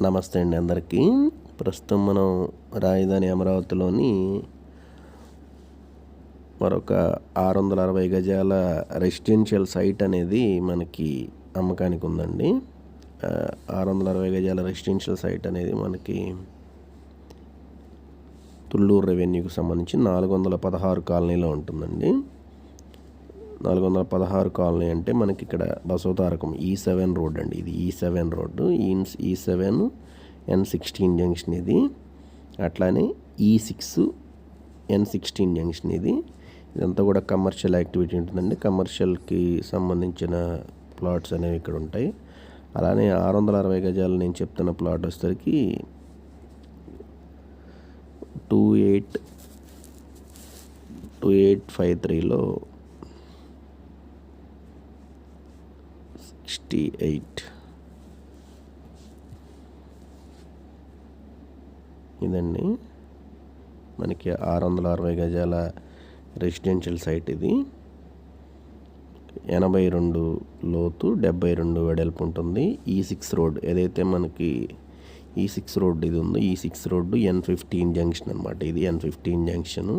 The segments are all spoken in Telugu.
నమస్తే అండి అందరికీ. ప్రస్తుతం మనం రాజధాని అమరావతిలోని మరొక 660 గజాల రెసిడెన్షియల్ సైట్ అనేది మనకి అమ్మకానికి ఉందండి. 660 గజాల రెసిడెన్షియల్ సైట్ అనేది మనకి తుళ్ళూరు రెవెన్యూకి సంబంధించి 416 కాలనీలో ఉంటుందండి. 416 కాలనీ అంటే మనకి ఇక్కడ బసవతారకం E7 రోడ్ అండి. ఇది E7 road, E7 N16 junction ఇది. అట్లానే E6 N16 జంక్షన్ ఇది. ఇదంతా కూడా కమర్షియల్ యాక్టివిటీ ఉంటుందండి. కమర్షియల్కి సంబంధించిన ప్లాట్స్ అనేవి ఇక్కడ ఉంటాయి. అలానే 660 గజాలు నేను చెప్తున్న ప్లాట్ వచ్చేసరికి 2853లో 68 ఇదండి మనకి 660 గజాల రెసిడెన్షియల్ సైట్ ఇది. 82 లోతు, 72 వెడల్పు ఉంటుంది. E6 రోడ్ ఏదైతే మనకి E6 రోడ్ ఇది ఉందో, E6 రోడ్డు N15 జంక్షన్ అనమాట. ఇది N15 జంక్షను.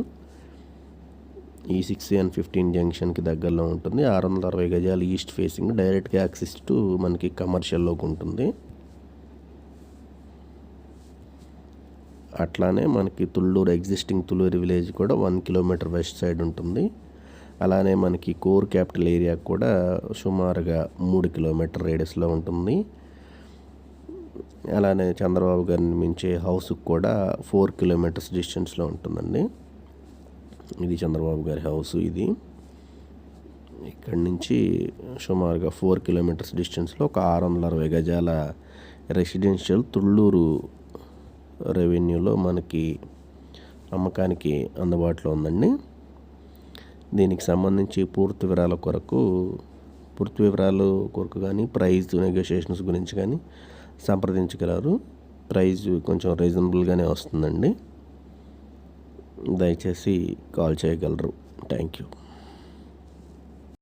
E6 N15 జంక్షన్కి దగ్గరలో ఉంటుంది. 660 గజాలు ఈస్ట్ ఫేసింగ్, డైరెక్ట్గా యాక్సెస్ టు మనకి కమర్షియల్లోకి ఉంటుంది. అట్లానే మనకి ఎగ్జిస్టింగ్ తుళ్ళూరు విలేజ్ కూడా 1 కిలోమీటర్ వెస్ట్ సైడ్ ఉంటుంది. అలానే మనకి కోర్ క్యాపిటల్ ఏరియా కూడా సుమారుగా 3 కిలోమీటర్ రేడియస్లో ఉంటుంది. అలానే చంద్రబాబు గారిని నిర్మించే హౌస్కి కూడా 4 కిలోమీటర్స్ డిస్టెన్స్లో ఉంటుందండి. ఇది చంద్రబాబు గారి హౌస్. ఇది ఇక్కడి నుంచి సుమారుగా 4 కిలోమీటర్స్ డిస్టెన్స్లో ఒక 660 గజాల రెసిడెన్షియల్ తుళ్ళూరు రెవెన్యూలో మనకి అమ్మకానికి అందుబాటులో ఉందండి. దీనికి సంబంధించి పూర్తి వివరాల కొరకు కానీ ప్రైస్ నెగోషియేషన్స్ గురించి కానీ సంప్రదించగలరు. ప్రైస్ కొంచెం రీజనబుల్గానే వస్తుందండి. దయచేసి కాల్ చేయగలరు. Thank you.